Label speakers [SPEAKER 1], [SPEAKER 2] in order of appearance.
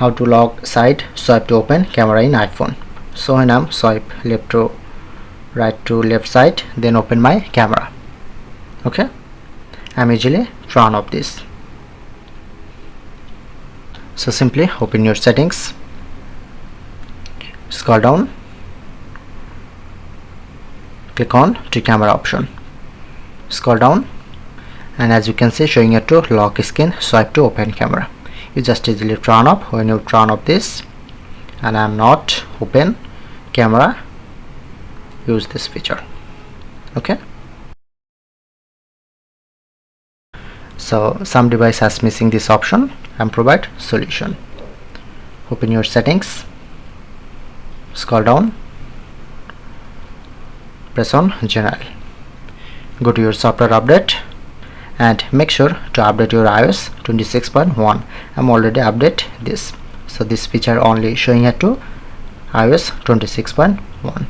[SPEAKER 1] how to lock side swipe to open camera in iPhone. So when I'm swipe left to right to left side, then open my camera. Okay, I'm easily turn off this. So simply open your settings, scroll down, click on to camera option, scroll down, and as you can see showing here to lock screen swipe to open camera. You just easily turn off. When you turn off this and I'm not open camera, use this feature. Okay, so some device has missing this option and provide solution. Open your settings, scroll down, press on general, go to your software update and make sure to update your iOS 26.1. I'm already update this, so this feature only showing here to iOS 26.1.